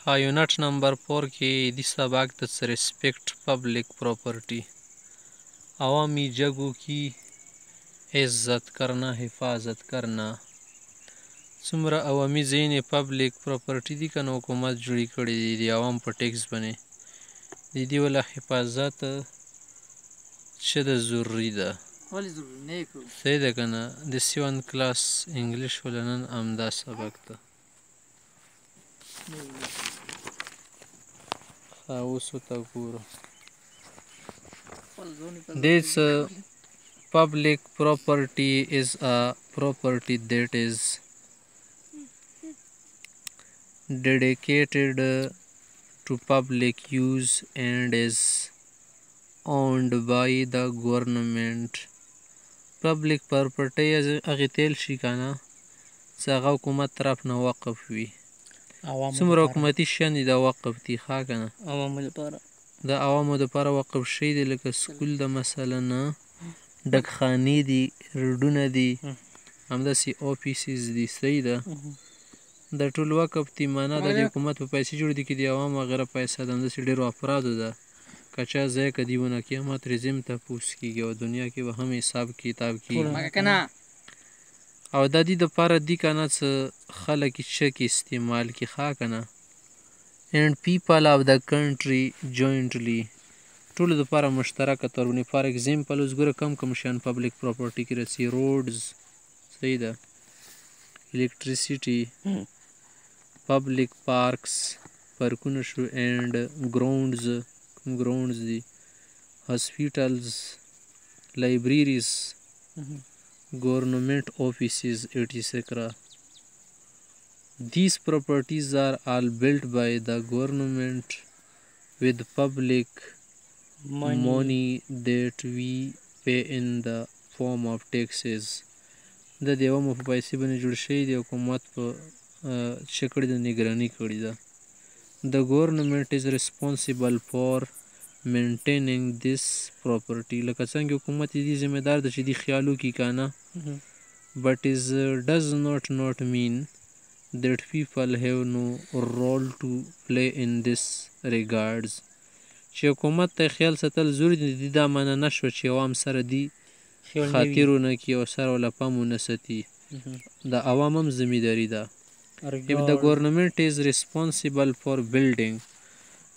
یونٹ نمبر 4 کې دی سبق ته ریسپیکٹ پبلک प्रॉपर्टी عوامی جگہوں کی عزت کرنا حفاظت کرنا څومره عوامي ځای پبلک پراپرټي دي کنه حکومت جوړی کړی دي د عوام په ټیکس باندې د دې ولا حفاظت څه د ضروری ده ولی ضروری نه کو صحیح ده کنه د 7 کلاس انګلیش ولنن امدا سبق ته اوس ته ګورو This public property is a property that is dedicated to public use and is owned by the government. Public property هغه تل شي کنه چې هغه حکومت طرف نه وقف وي څومره حکومتي شیان دي د وقف دي ښه کنه عوامو لپاره د عوامو لپاره وقف شي دي لکه سکول د مثلا ډکخانې دي روډونه دي همداسې آفیسز دي صحیح ده د ټول وقف دي معنا د حکومت په پیسې جوړ دي کې د عوام وغیره پیسې د همداسې ډېرو افرادو ده که چا ځای که دیونه قیامت رزم تپوس کېږي او دنیا کې به هم حساب کتاب کېږي او د دې دپاره دي که نه څه خلک یې چک استعمال کړي ښه که نه and people of the country jointly ټولو دپاره مشترکه طور باندې فار اگزامپل اوس ګوره کم شیان پبلک پراپرټي کې رسي روډز صحیح ده الکتریسیټي پبلک پارکس پارکونه شو اینډ ګراوندز دي هاسپیټلز لایبریریز government offices etc. These properties are all built by the government with public money that we pay in the form of taxes. د دې عوامو په پیسې باندې جوړ شوي دي حکومت په شکړې د نګراني کړې ده The government is responsible for maintaining this property لکه څنګه حکومت دې ذمہ دار ده چې دې خیال وکړي که نه but it does not mean that people have no role to play in this regards چې حکومت ته خیال ساتل ضروري دي دا معنی نه شوه چې عوام سره دي خاطر ونه کړي او سره وله پام ونه ساتي د عوام هم ذمهداري ده if the government is responsible for building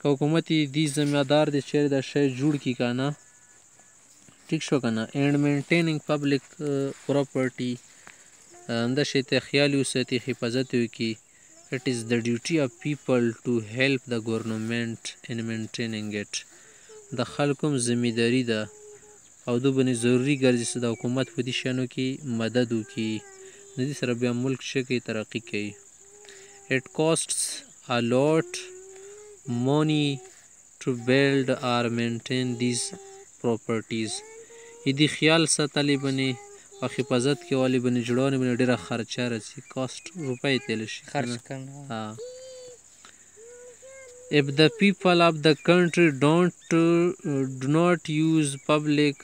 که حکومت دې ذمہ دار دی چې دا شی جوړ کړي که نه ټیک شو که نه and maintaining public property همدا شی ته خیال وساتي حفاظت وکړي it is the duty of people to help the government in maintaining it د خلکو هم ذمهداري ده او دوی باندې ضروري ګرځي چې د حکومت په دې شیانو کې مدد وکړي د دې سره بیا ملک ښه کوي ترقي کوي it costs a lot money to build or maintain these properties دې خیال ساتلی باندې او حفاظت کولې باندې جوړونې باندې ډېره خرچه راځي کاسټ روپۍ تیلی شي خرچ کړنه if the people of the country do not use public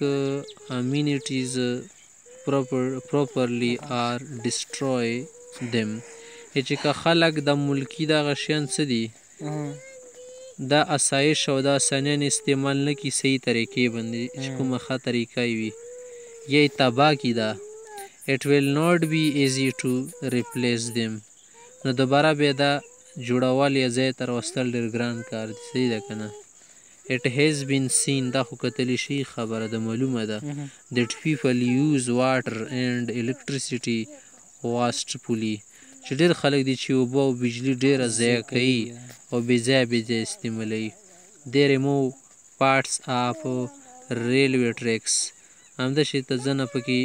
amenities properly or destroy them چې که خلک د ملکي دغه شیان څه دي دا اسایش او دا اسانیان استعمال نه کړي صحیح طریقې باندې چې کومه ښه طریقه وي یا یې تباه کړي ده it will not be easy to replace them نو دوباره بیا دا جوړول یا ځای ته راوستل ډېر ګران کار دی صحیح ده که نه it has been seen دا خو کتلی شي خبره ده معلومه ده that people use water and electricity wastefully چې ډېر خلک دي چې اوبه او بجلي ډېره ضایع کوي او بې ځایه استعمالوي they remove parts of railway tracks همداسې ته ځنه پکې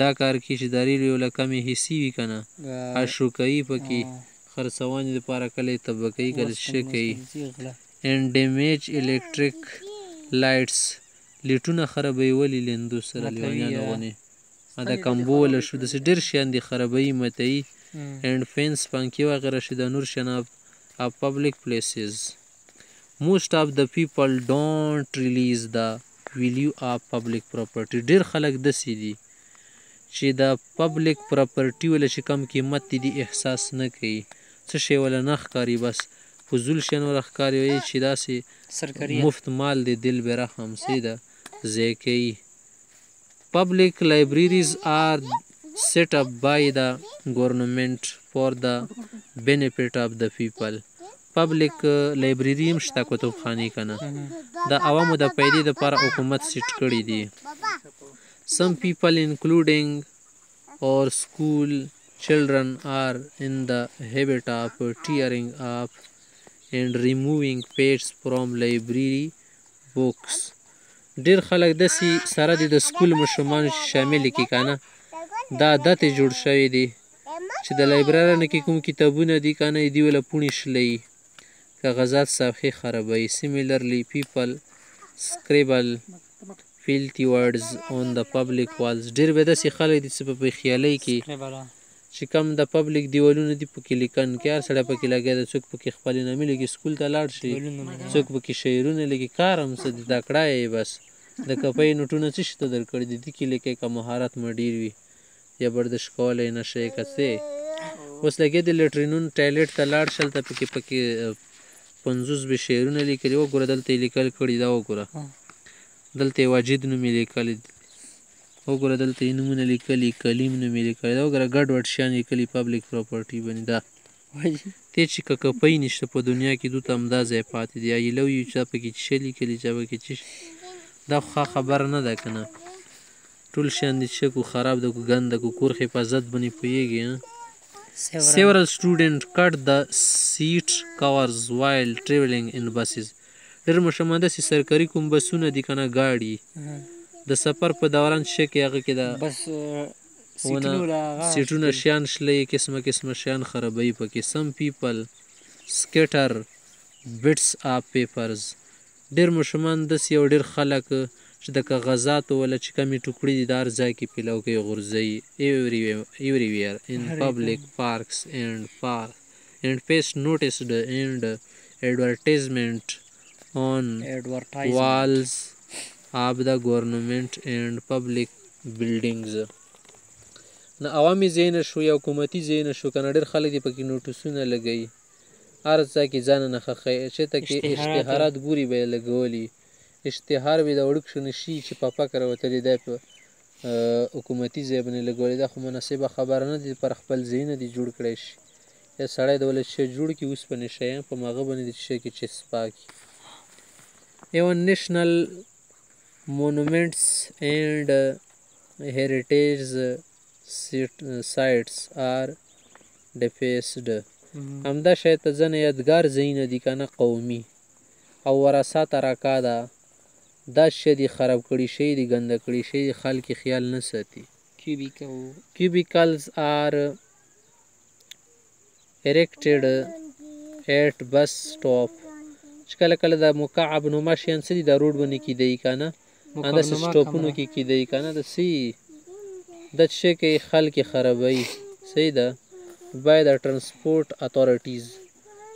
دا کار کوي چې د ریل یو له کمې حصې وي که نه اشو کوي پکې خرڅونې دپاره کله یې تباه کوي کله څه کوي and damage electric lights لیټونه خرابوي ولې لیندو سره لیونیانو غوندې دا کمبو وله شو داسې ډېر شیان دي خرابوي متوي and fence پنکې وغیره شي د نور شیان of public places most of the people don't realize the value of public property ډېر خلک داسې دي چې د پبلک پراپرټي وله چې کم قیمت دي احساس نه کوي څه شی وله نه ښکاري بس فضول شیان ور ښکاري وایي چې داسې سرکاریه مفت مال دی دل برحم صحیح ده ضایع کوي. Public libraries are set up by the government for the benefit of the people. Public library هم شته کتابخانې که نه د عوامو د پیدې دپاره حکومت سیټ کړي دي. Some people including or school children are in the habit of tearing up and removing pages from library books. ډېر خلک داسې سره دي د سکول ماشومانو چې شامل کړي که نه دا عادت یې جوړ شوی دی چې د لایبرریانو کې کوم کتابونه دي که نه دوی وله پوڼې شلوي کاغذات صفحې خرابوي. Similarly people scribble filthy words on the public walls. ډېر به داسې خلک دي چې په خیالۍ کې چې کم د پبلک دیوالونه دي پکې لیکن کې هر سړی پکې لګیا دی څوک پکې خپلې نامې لیکي سکول ته لاړ شي څوک پکې شعرونه لیکي کار هم څه دي دا کړه یې بس د کپۍ نوټونه څه شي ته درکړي دي دې کې لیکئ که مهارت مو ډېر وي یا بردش کولی نه شئ که څه اوس لګیا دي لټرینون ټایلټ ته لاړ شل ته پکې 50 به شعرونه لیکلي وګوره دلته یې لیکل کړي دا وګوره دلته یې واجد نوم یې لیکلی وګوره دلته یې نومونه لیکلي کلیم نوم یې لیکلی دا وګوره ګډ وډ شیان لیکلي پبلک پراپرټي باندې دا تی چې که کپۍ نشته په دنیا کې دوی ته همدا ځای پاتې دی I love you چا پکې څه لیکلي چا پکې څه دا خو ښه خبره نه ده که نه ټول شیان دي چې کو خراب ده کو ګند ده کو کور حفاظت باندې پوهېږي. Several students cut the seat covers while traveling in buses. ډېر ماشومان داسې سرکاري کوم بسونه دي که نه ګاډي د سفر په دوران څه کې هغه کې د سیټونه شیان شلوي قسمه قسمه شیان خرابوي پکې. Some people scatter bits of papers. ډېر ماشومان داسې یو ډېر خلک چې د کاغذاتو ولا چې کمې ټوکړې دي د هر ځای کې پیلو کوي غورځوي everywhere in public parks and paste noticed and advertisement on walls of the government and public buildings. نه عوامي ځایونه شو یا حکومتي ځایونه شو که نه ډېر خلک دې پکې نوټسونه لګوي هر ځای کې ځان نه ښخوي چېرته کې اشتهارات ګوري به یې لګولي اشتهار به د وړوک شو نشي چې په فکر وتلی دی په حکومتي ځای باندې لګولی دا خو مناسبه خبره نه دي پر خپل ځایونه دې جوړ کړی شي یا سړی د ولې شی جوړ کړي اوسپنې شیان په هغه باندې دې شی کې چسپا کړي. Even national monuments and heritage sites are defaced. همدا شاید ته ځنه یادګار ځایونه دي که نه قومي او وراثت راکا ده دا شی دي خراب کړي شوي دي ګنده کړي شوي دي خلک یې خیال نه ساتي. Cubicles are erected at bus stop. چې کله کله د مکعب نما شیان څه دي دا روډ باندې کیدی که نه همداسې سټاپونو کې کیدی که نه داسې دا شی کې خلک یې خرابوي صحیح ده. by the transport authorities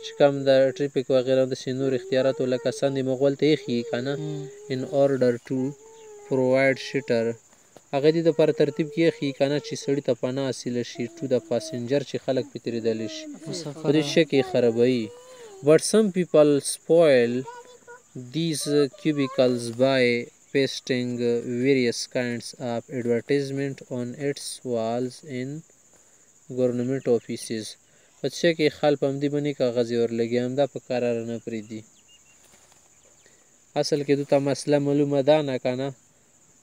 چې کوم د ټریفیک وغیره داسې نور اختیارات ولا کسان دي مغول ته ایښي که نه in order to provide shelter هغه دې دپاره ترتیب کې ایښي که نه چې سړي ته پناه حاصله شي to the passenger چې خلک پرې تېرېدلی شي په دې شی کې یې خرابوي. But some people spoil these cubicles by pasting various kinds of advertisement on its walls in government offices. په څه کې خل په همدې باندې کاغذ یې ورلګي همدا په قراره نه پرېږدي. اصل کې دوی ته مسله معلومه ده نه که نه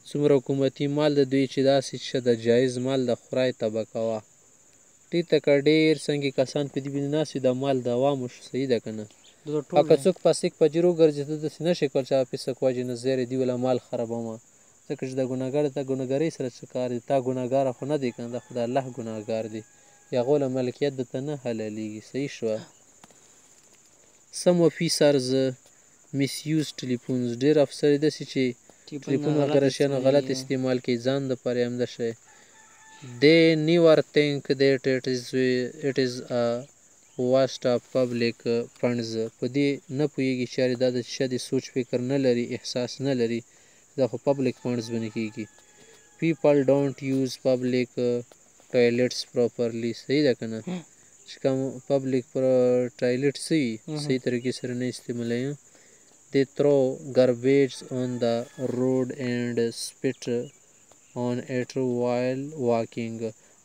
څومره حکومتي مال د دوی چې داسې شه د جایز مال د خورای تبه کوه ټیټ ته که ډېر څنګې کسان په دې باندې ناست وي د مال د عوامو صحیح ده که نه او که څوک پسک پجیر وګرځي ته داسې نه شي کولی چې هغه پیسک وجې نه زیرې دوی وله مال خرابومه ځکه چې د ګناهګار ته ګناهګارۍ سره څه کار دی تا ګناهګاره خو نه دی که نه دا خو د الله ګناهګار دی یا هغو له ملکیت درته نه حلالېږي صحیح شوه. Some officers misuse telephones. ډېر افسر یې داسې چې ټلیفون وغیره شیان غلط استعمال کوي ځان دپاره یې همدا شی they never think that it is a waste of public funds. په دې نه پوهېږي چې دا د څه د سوچ فکر نه لري احساس نه لري دا خو پبلک فنډز باندې کېږي. people don't use public toilets properly. صحیح ده که نه چې کوم پبلک پر ټایلټ وي صحیح طریقې سره نه استعمالوي they throw garbage on the road and spit on it while walking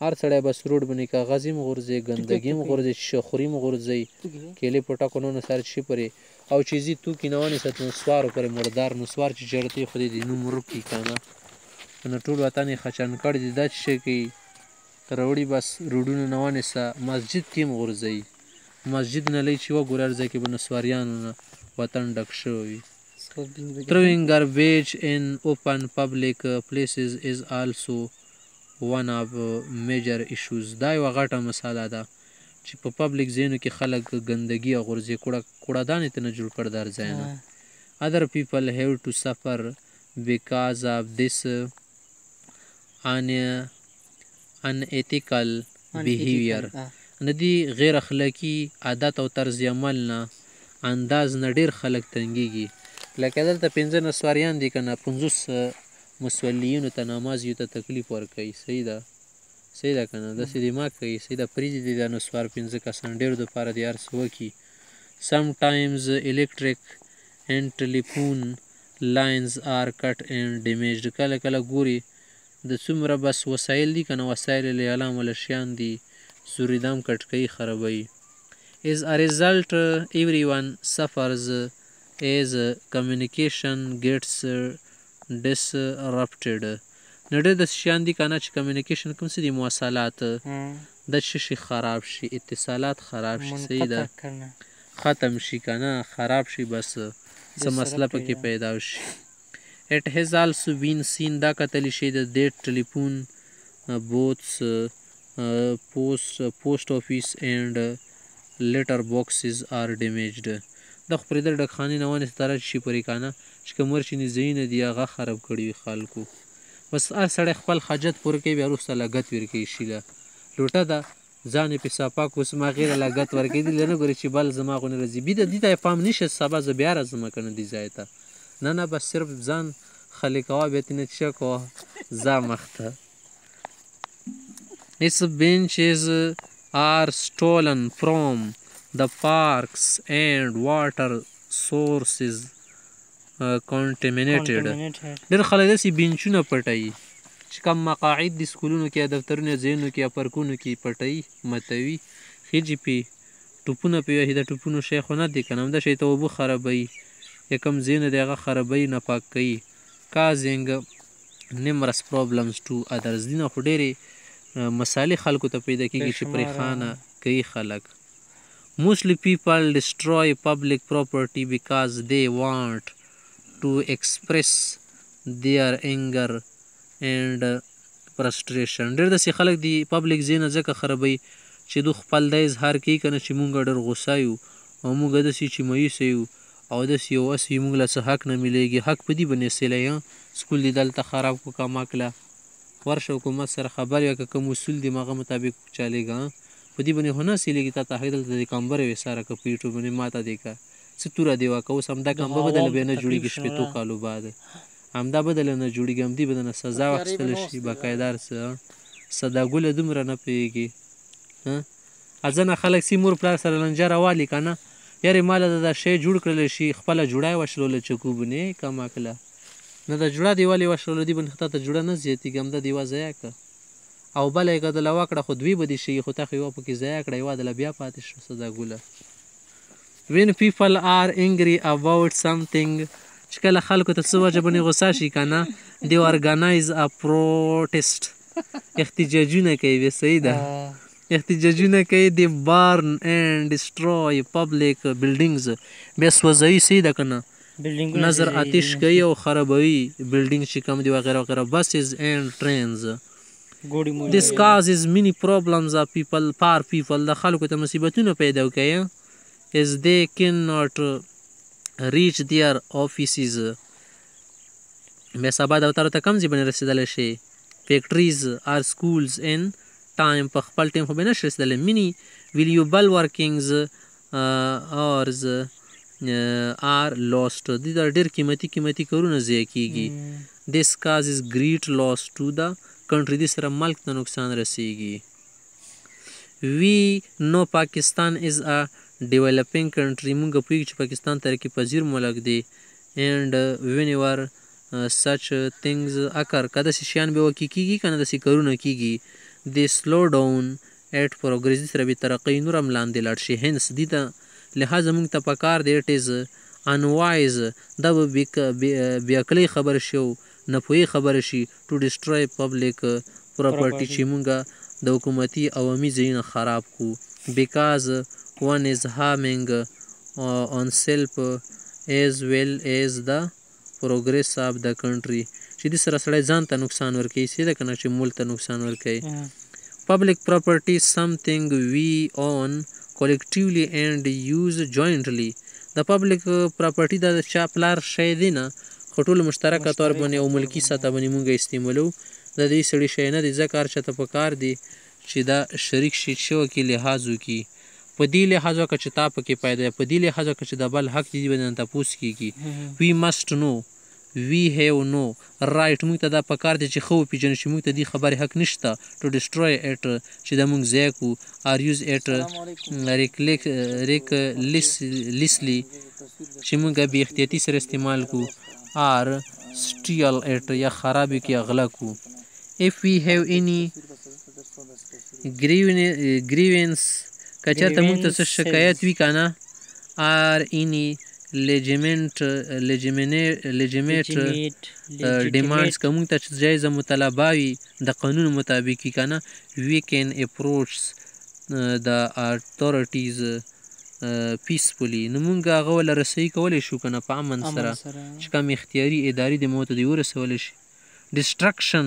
هر سړی بس روډ باندې کاغذ هم غورځوي ګندګي هم غورځوي شخوري هم غورځوي کیلې په ټکو نه سر شي پرې او چیزي توکي نه ونیسي نسوارو پرې مردار نسوار چې جړتې خو دې نوم ورکي که نه نو ټول وطن یې خچن کړی دی دا چې شی کوي راوړي بس روډونه نه ونیسه مسجد کې هم غورځوي مسجد نه لۍ چې وګورې هر ځای کې به نسواریانو نه وطن ډک شوی throwing garbage in open public places is also one of major issues دا یوه غټه مسله ده چې په پبلک ځایونو کې خلک ګندګي غورځي کوړهدانې ته نه جوړ کړ د هر ځای نه other people have to suffer because of this unethical behavior ندی غیر اخلاقی عادت او طرز عمل نه انداز نه ډېر خلک تنګېږي لکه دلته 15 نسواریان دي که نه 50 مسولیینو ته نمازیو ته تکلیف ورکوي صحیح ده که نه داسې دماغ کوي صحیح ده پرېږدي دي دا نسوار 15 کسان ډېرو دپاره دې هر څه وکړي sometimes electric and telephone lines are cut and damaged کله کله ګوري د څومره بس وسایل دي که نه وسایل اعلام ولا شیان دي سوریدام کټ کوي خرابوي as a result everyone suffers as communication gets disrupted نو ډېر داسې شیان دي که نه چې کمیونیکیشن کوم څه دي مواصلات دا شي خراب شي اتصالات خراب شي صحیح ده ختم شي که نه خراب شي بس څه مسله پکې پیدا شي it has also been seen دا کتلی شي د دې ټلیفون بوتس post office and letter boxes are damaged دا خو پرې د ډکخانې نه ونې ستاره شي پرې که نه چې که مرچینې ځایونه دي هغه خراب کړي وي خلکو بس هر سړی خپل حاجت پوره کوي بیا وروسته لګت ورکوي شیله لوټه ده ځان یې پیسه پاک اوس ما غیره لګت ورکوي دې نه ګوري چې بل زما غونې راځي بي د دې ته یې پام نشه سبا زه بیا راځم که نه دې ځای ته نه بس صرف ځان خالي کوه بیا ترې نه څه کوه ځه مخته its benches are stolen from the parks and water sources contaminated ډېر خلک داسې بینچونه پټوي چې کوم مقاعد دي سکولونو کې یا دفترونو یا ځایونو کې یا پارکونو کې پټوي متوي خیجي پې ټوپونه پې وهي د ټوپونو شی خو نه دی که نه همدا شی ته اوبه خرابوي یا کوم ځایونه دی هغه خرابوي ناپاک کوي causing numerous problems to others دي نه خو ډېرې مسالې خلکو ته پیدا کېږي چې پریښانه کوي خلک mostly people destroy public property because they want to express their anger and frustration ډېر داسې خلک دي پبلک ځایونه ځکه خرابوي چې دوی خپل دا اظهار کوي که نه چې مونږ ډېر غوسه یو او مونږ داسې چې مایوسه یو او داسې یو وس وي مونږ له څه حق نه میلیږي حق په دې باندې اصیلی سکول دې دلته خراب کړو کما کړه ورشه حکومت سره خبر یا که کوم اصول دي هغه مطابق چلېږه په دې باندې خو نه اصیلېږي تا ته حق دلته د کمبره ویساره که په یوټیوب باندې ماته دی که څه توره دی واکه اوس همدا کمبه بدله بیا نه جوړېږي شپېتو کالو بعد همدا بدله نه جوړېږي همدې به نه سزا واخیستلی شي باقاعده هر څه صداګله دومره نه پوهېږي ځنه خلک سي مور پلار سره لنجه راوالي که نه یارې ماله دا شی جوړ کړلی شي خپله جوړه یې وشلوله چکو باندې کم کله نه د جوړه دیوال یې وشلوله دې باندې تا ته جوړه نه زیاتېږي همدا دیوه ضایع کړه او بله یې که دله وکړه خو دوی به دې شي خو تا خو یوه پکې ضایع کړه یوه دله بیا پاتې شو صداګله when people are angry about something چې کله خلکو ته څه وجه باندې غوسه شي که نه they organize a protest احتجاجونه کوي بیا صحیح ده احتجاجونه کوي د burn and destroy public buildings بیا سوځوي صحیح ده که نه نظر آتش کوي او خرابوي بلډینګ چې کوم دي وغیره وغیره buses and trains this causes many problems of people for people د خلکو ته مصیبتونه پیدا کوي as they cannot reach their offices بیا سبا دفترو ته کم ځای باندې رسېدلی شي factories or schools in time په خپل ټایم خو به نشي رسېدلی many valuable workings hours are lost دې دا ډېر قیمتي کارونه ضایع کېږي this causes great loss to the country دې سره ملک ته نقصان رسېږي وی نو پاکستان از ا ډیولپینګ کنټری. موږ پوهیږو چې پاکستان ترقي پذیر ملک دی. اینډ وینیور سچ تھنگز اکر که داسې شیان به وکې کېږي که نه داسې کارونه کېږي د سلو ډاون ایټ پروګرس دې سره به ترقۍ نور هم لاندې لاړ شي. هینس دې ته لحاظه موږ ته پکار دی اټ از انوایز دا به بې عقلۍ خبره شي او ناپوهۍ خبره شي ټو ډسټروی پبلیک پراپرټي چې موږ د حکومتي عوامي ځایونه خراب کړو بیکاز one is harming on self as well as the progress of the country. چې دې سره سړی ځان ته نقصان ورکوي سیده که نه چې ملک ته نقصان ورکوي. Public property is something we own collectively and use jointly. د پبلک پراپرټي دا د چا پلار شی دی نه خو ټولو مشترکه طور باندې او ملکي سطح باندې مونږ استعمالوو. د دې سړي شی نه دی ځکه هر چاته پکار دی چې دا شریک شي چې وکړي لحاظ وکړي په دې لحاظ وکړه چې تا پکې پیدا په دې لحاظ وکړه چې د بل حق دې باندې تپوس کېږي. وی مسټ نو وی هیو نو رایټ موږ ته دا پکار دی چې ښه وپېژنو چې موږ ته دې خبرې حق نشته ټو ډسټروی اټ چې دا موږ ضایع کړو آر یوز اټ ریکلیسلی چې موږ بې احتیاطي سره استعمال کړو آر سټیل اټ یا خراب کړو یا غلا کړو. if we have any grievance که چېرته موږ ته څه شکایت وي که نه آر any legitimate demands که موږ ته جایزه مطالبه وي د قانون مطابق وي که نه we can approach the authorities peacefully. نو موږ هغه وله رسۍ کولی شو که نه په امن سره چې کوم اختیاري اداري د موته دې ورسولی شي. destruction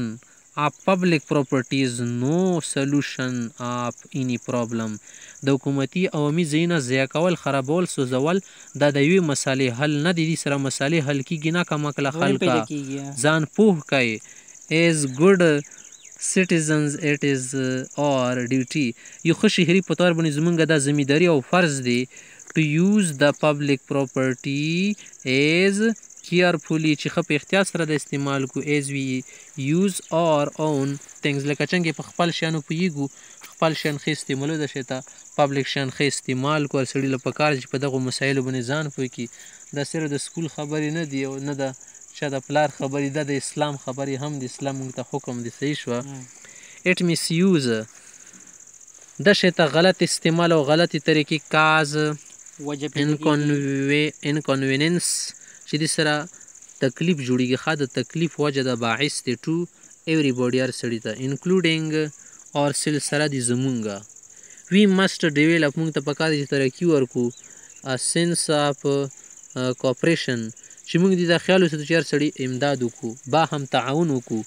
of public property is no solution of any problem. د حکومتي عوامي ځایونه ضایع کول خرابول سوځول دا د یوې مسالې حل نه دی. دې سره مسالې حل کېږي نه کم عقله خلکه ځان پوه کوي as good citizens it is our duty. یو ښه شهري په طور باندې زموږ دا ذمهداري او فرض دی to use the public property as carefully چې ښه په احتیاط سره د استعمال کو as we use our own things. لکه څنګه په خپل شیانو پوهیږو خپل شیان ښه استعمالو د شي ته پبلک شیان ښه استعمال کو. سړي له پکار چې په دغو مسایلو باندې ځان پوه کړي. دا صرف د سکول خبرې نه دي او نه د چا د پلار خبرې دا د اسلام خبرې هم د اسلام موږ ته حکم دی صحیح شوه. اټ misuse د شي ته غلط استعمال او غلطې طریقې کاز inconvenience چې دې سره تکلیف جوړېږي ښه د تکلیف وجه د باعث دی ټو everybody هر سړي ته including اور سره دي زمونږه. we must develop موږ ته پکار دی چې ترقي ورکړو a sense of cooperation چې موږ دې دا خیال وساتو چې هر سړي امداد وکړو با هم تعاون وکړو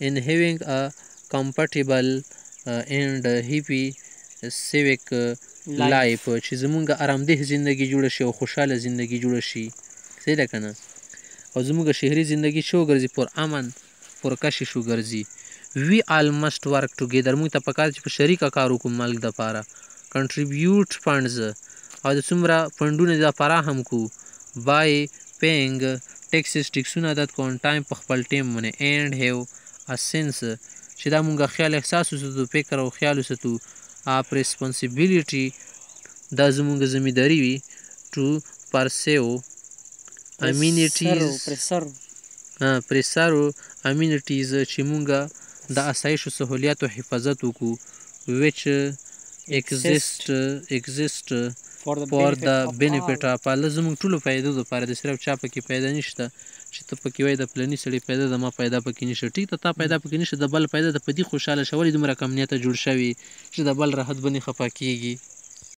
in having a compatible and happy civic life چې زمونږ آرامده زندگی جوړه شي او خوشحاله زندگی جوړه شي صحیح ده که نه او زمونږ شهري زندگی شو ګرځي پر امن پر کشش وګرځي. we all must work together موږ ته پکار چې په شریکه کار وکړو ملک دپاره contribute funds او د څومره فنډونه دا فراهم کړو by paying taxes ټکسونه ادا کړو on time په خپل ټیم باندې and have a sense چې دا موږ خیال احساس وساتو فکر او خیال وساتو of responsibility دا زمونږ ذمهداري وي to pursue amenities preserve amenities چې مونږ د اسایشو سهولیاتو حفاظت وکړو which exist for the benefit of all. زمونږ ټولو فایدو دپاره د صرف چا پکې پیدا نشته چې ته پکې وایې د فلاني سړي پیدا د ما پیدا پکې نشته ټیک ته تا پیدا پکې نشته د بل پیدا د په دې خوشحاله شولې دومره کم نیته جوړ شوي چې د بل راحت باندې خفه کېږي.